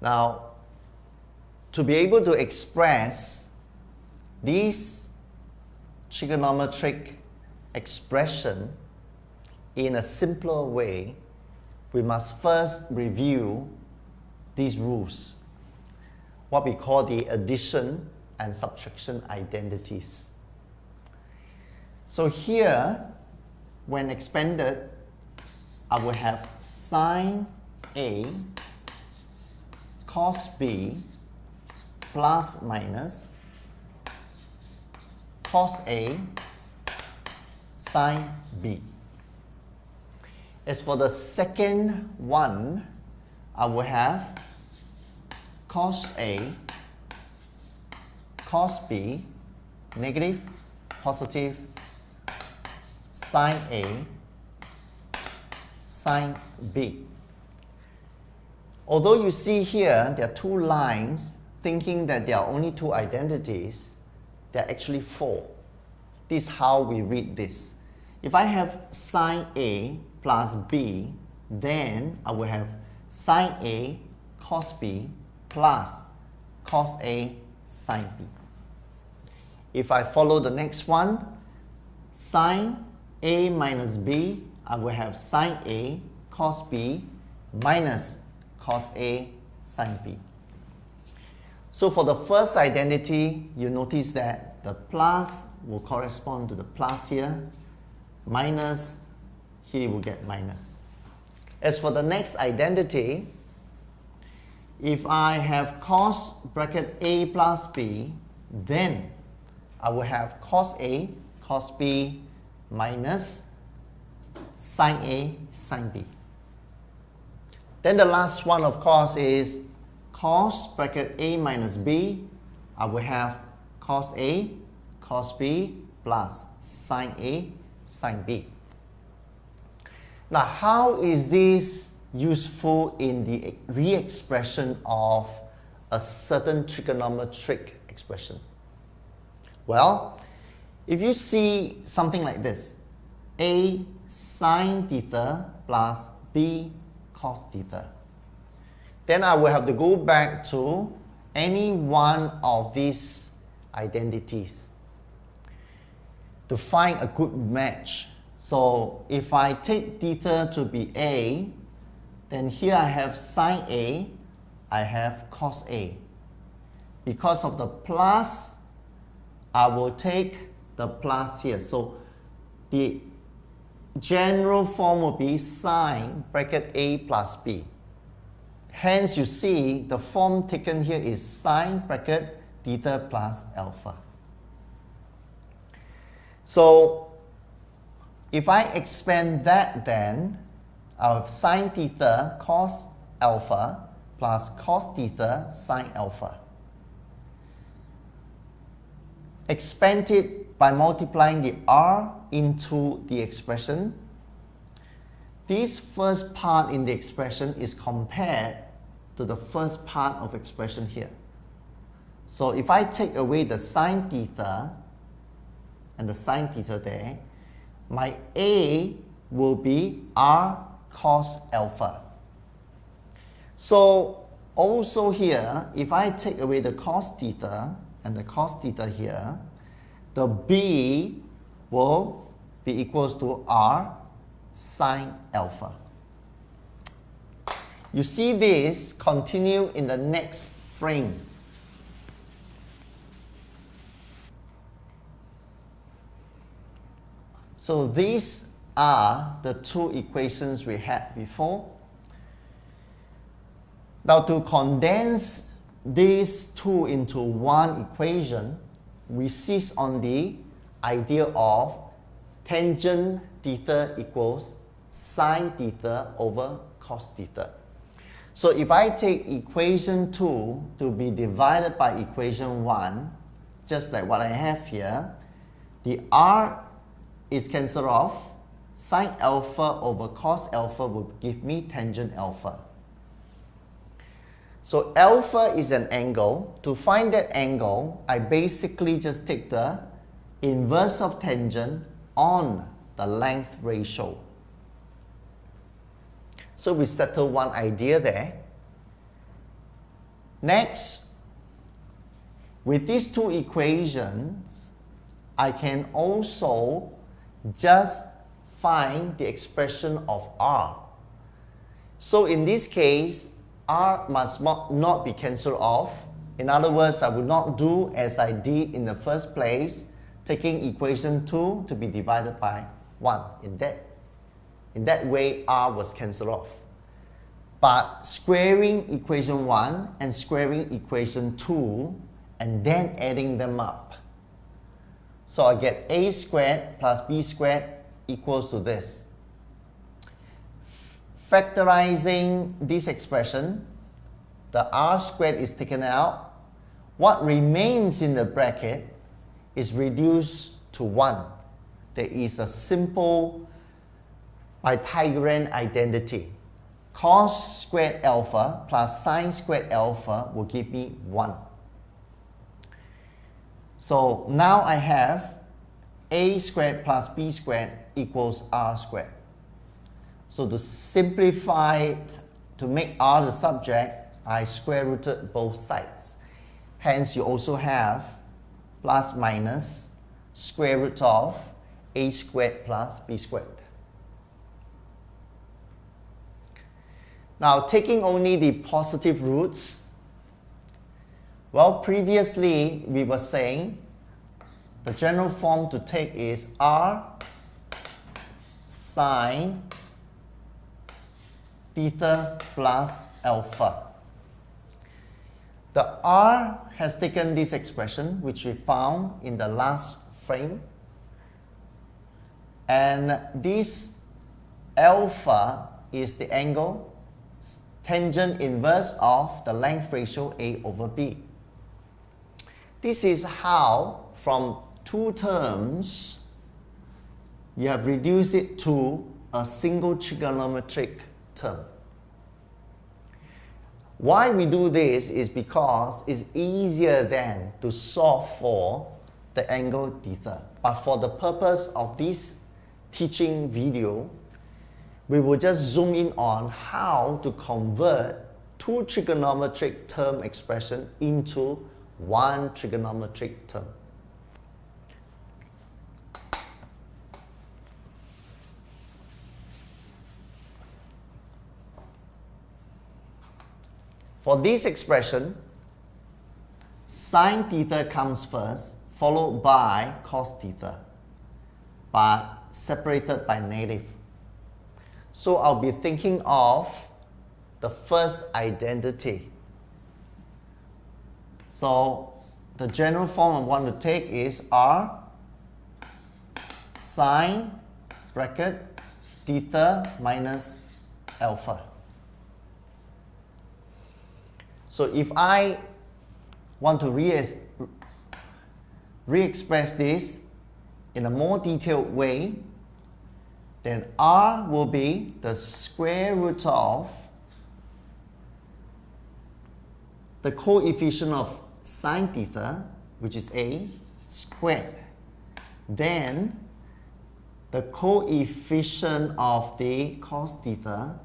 Now, to be able to express this trigonometric expression in a simpler way, we must first review these rules, what we call the addition and subtraction identities. So here, when expanded, I will have sine A cos B plus minus cos A sine B. As for the second one, I will have cos A cos B negative positive sine A sine B. Although you see here there are two lines, thinking that there are only two identities, there are actually four. This is how we read this. If I have sine A plus B, then I will have sine A cos B plus cos A sine B. If I follow the next one, sine A minus B, I will have sine A cos B minus cos A sine B. So for the first identity, you notice that the plus will correspond to the plus here, minus, here you will get minus. As for the next identity, if I have cos bracket A plus B, then I will have cos A cos B minus sine A sine B. Then the last one, of course, is cos bracket A minus B. I will have cos A cos B plus sine A sine B. Now, how is this useful in the re-expression of a certain trigonometric expression? Well, if you see something like this, A sine theta plus B cos theta, then I will have to go back to any one of these identities to find a good match. So if I take theta to be A, then here I have sine A, I have cos A. Because of the plus, I will take the plus here. So the general form will be sine bracket A plus B. Hence, you see the form taken here is sine bracket theta plus alpha. So if I expand that, then I have sine theta cos alpha plus cos theta sine alpha. Expand it by multiplying the r into the expression. This first part in the expression is compared to the first part of expression here. So if I take away the sine theta and the sine theta there, my A will be r cos alpha. So also here, if I take away the cos theta and the cos theta here, the B will be equals to r sine alpha. You see this continue in the next frame. So these are the two equations we had before. Now to condense these two into one equation, we seize on the idea of tangent theta equals sine theta over cos theta. So if I take equation 2 to be divided by equation 1, just like what I have here, the r is cancelled off. Sine alpha over cos alpha will give me tangent alpha. So alpha is an angle. To find that angle, I basically just take the inverse of tangent on the length ratio. So we settle one idea there. Next, with these two equations, I can also just find the expression of r. So in this case, r must not be cancelled off. In other words, I would not do as I did in the first place, taking equation 2 to be divided by 1. In that way, r was cancelled off. But squaring equation 1 and squaring equation 2 and then adding them up. So I get a squared plus b squared equals to this. Factorizing this expression, the r squared is taken out. What remains in the bracket is reduced to 1. There is a simple Pythagorean identity. Cos squared alpha plus sine squared alpha will give me 1. So now I have a squared plus b squared equals r squared. So to simplify it, to make r the subject, I square rooted both sides. Hence you also have plus minus square root of a squared plus b squared. Now taking only the positive roots, well, previously we were saying the general form to take is r sine theta plus alpha. The r has taken this expression which we found in the last frame, and this alpha is the angle tangent inverse of the length ratio A over B. This is how from two terms you have reduced it to a single trigonometric term. Why we do this is because it's easier than to solve for the angle theta. But for the purpose of this teaching video, we will just zoom in on how to convert two trigonometric term expression into one trigonometric term. For this expression, sine theta comes first, followed by cos theta, but separated by negative. So I'll be thinking of the first identity. So the general form I want to take is r sine bracket theta minus alpha. So if I want to re-express this in a more detailed way, then r will be the square root of the coefficient of sine theta, which is a, squared. Then the coefficient of the cos theta,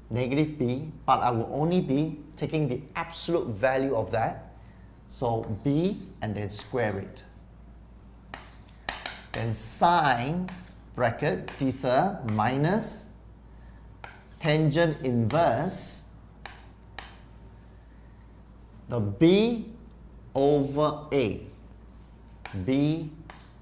negative b, but I will only be taking the absolute value of that. So b and then square it. Then sine bracket theta minus tangent inverse the b over a. B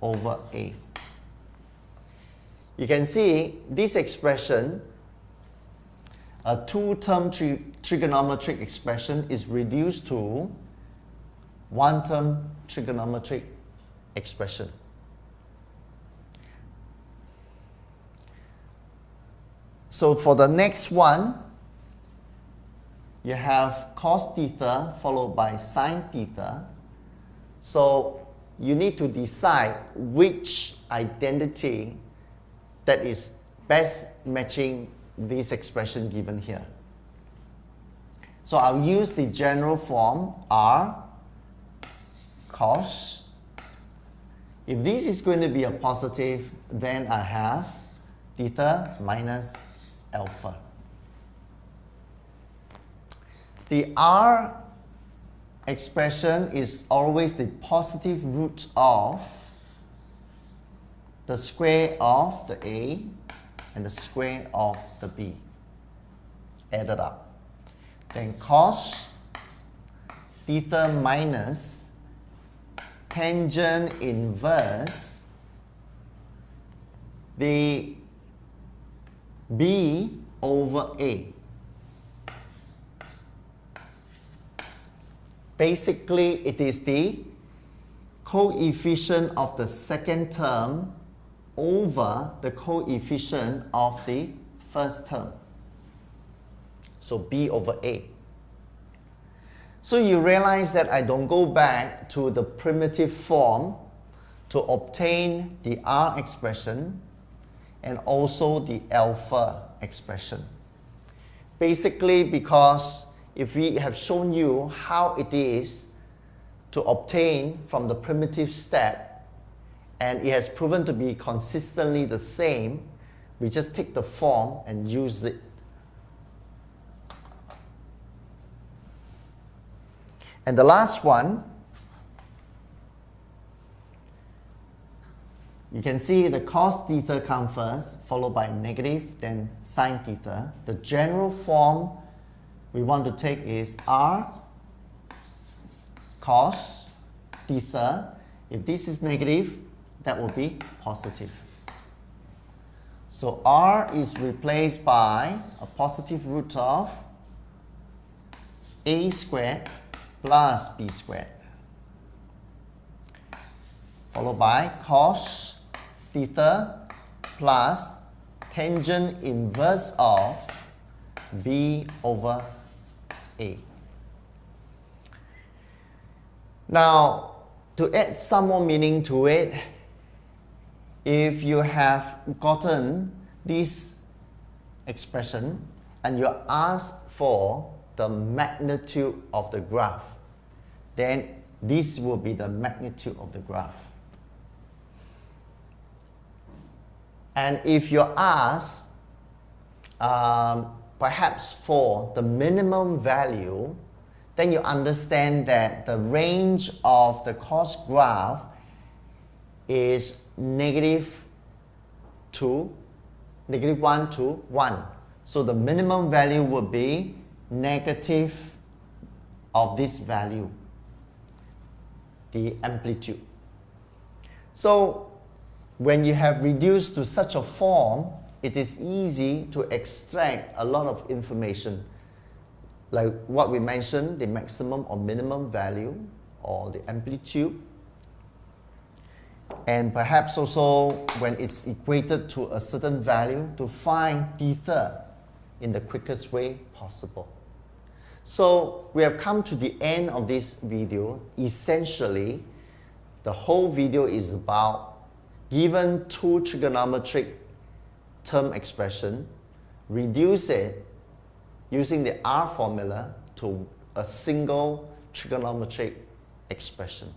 over a. You can see this expression, a two-term trigonometric expression, is reduced to one-term trigonometric expression. So for the next one, you have cos theta followed by sine theta. So you need to decide which identity that is best matching this expression given here. So I'll use the general form r cos. If this is going to be a positive, then I have theta minus alpha. The r expression is always the positive root of the square of the A and the square of the B added up. Then cos theta minus tangent inverse the B over A. Basically, it is the coefficient of the second term over the coefficient of the first term. So B over A. So you realize that I don't go back to the primitive form to obtain the R expression and also the alpha expression. Basically, because if we have shown you how it is to obtain from the primitive step, and it has proven to be consistently the same, we just take the form and use it. And the last one, you can see the cos theta comes first, followed by negative, then sine theta. The general form we want to take is R cos theta. If this is negative, that will be positive. So R is replaced by a positive root of A squared plus B squared, followed by cos theta plus tangent inverse of B over A. Now, to add some more meaning to it, if you have gotten this expression and you're asked for the magnitude of the graph, then this will be the magnitude of the graph. And if you're asked perhaps for the minimum value, then you understand that the range of the cos graph is -1 to 1. So the minimum value would be negative of this value, the amplitude. So when you have reduced to such a form, it is easy to extract a lot of information, like what we mentioned, the maximum or minimum value or the amplitude, and perhaps also when it's equated to a certain value, to find theta in the quickest way possible. So we have come to the end of this video. Essentially, the whole video is about given two trigonometric term expression, reduce it using the R formula to a single trigonometric expression.